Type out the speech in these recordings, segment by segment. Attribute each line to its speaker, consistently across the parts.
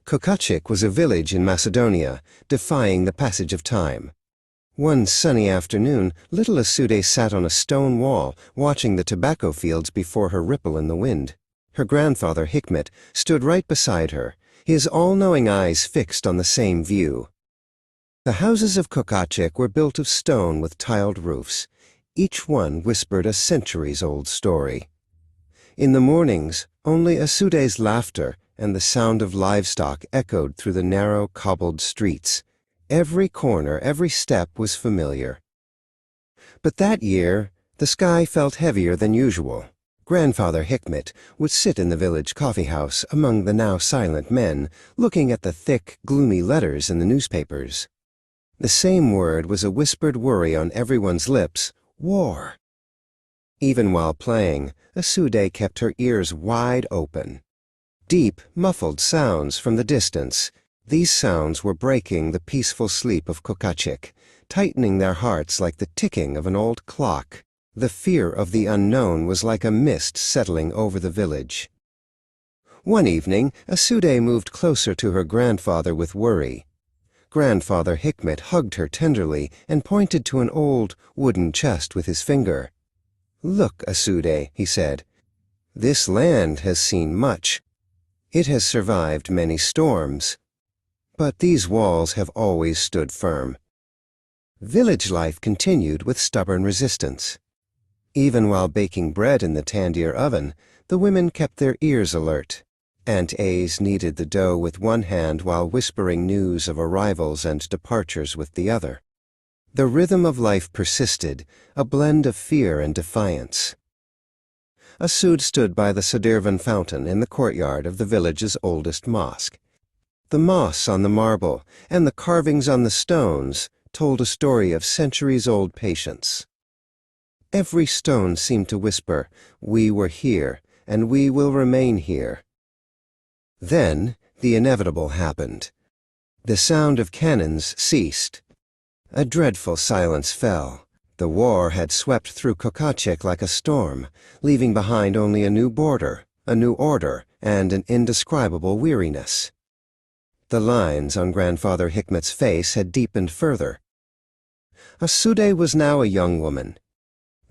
Speaker 1: Kocacık was a village in Macedonia, defying the passage of time. One sunny afternoon, little Asude sat on a stone wall, watching the tobacco fields before her ripple in the wind. Her grandfather, Hikmet, stood right beside her, his all-knowing eyes fixed on the same view. The houses of Kocacık were built of stone with tiled roofs. Each one whispered a centuries-old story. In the mornings, only Asude's laughter and the sound of livestock echoed through the narrow, cobbled streets. Every corner, every step was familiar. But that year, the sky felt heavier than usual. Grandfather Hikmet would sit in the village coffee-house among the now silent men, looking at the thick, gloomy letters in the newspapers. The same word was a whispered worry on everyone's lips: war. Even while playing, Asude kept her ears wide open. Deep, muffled sounds from the distance. These sounds were breaking the peaceful sleep of Kocacık, tightening their hearts like the ticking of an old clock. The fear of the unknown was like a mist settling over the village. One evening, Asude moved closer to her grandfather with worry. Grandfather Hikmet hugged her tenderly and pointed to an old, wooden chest with his finger. "Look, Asude," he said. "This land has seen much. It has survived many storms. But these walls have always stood firm." Village life continued with stubborn resistance. Even while baking bread in the tandir oven, the women kept their ears alert. Aunt A's kneaded the dough with one hand while whispering news of arrivals and departures with the other. The rhythm of life persisted, a blend of fear and defiance. Asude stood by the Sadirvan fountain in the courtyard of the village's oldest mosque. The moss on the marble and the carvings on the stones told a story of centuries-old patience. Every stone seemed to whisper, "We were here, and we will remain here." Then the inevitable happened. The sound of cannons ceased. A dreadful silence fell. The war had swept through Kocacık like a storm, leaving behind only a new border, a new order, and an indescribable weariness. The lines on Grandfather Hikmet's face had deepened further. Asude was now a young woman.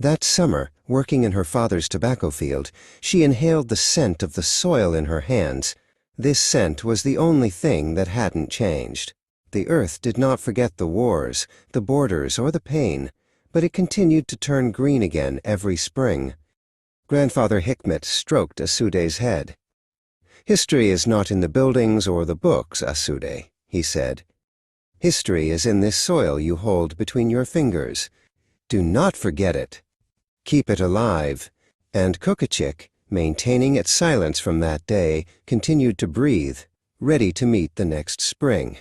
Speaker 1: That summer, working in her father's tobacco field, she inhaled the scent of the soil in her hands. This scent was the only thing that hadn't changed. The earth did not forget the wars, the borders, or the pain, but it continued to turn green again every spring. Grandfather Hikmet stroked Asude's head. "History is not in the buildings or the books, Asude," he said. "History is in this soil you hold between your fingers. Do not forget it. Keep it alive." And Kocacık, maintaining its silence from that day, continued to breathe, ready to meet the next spring.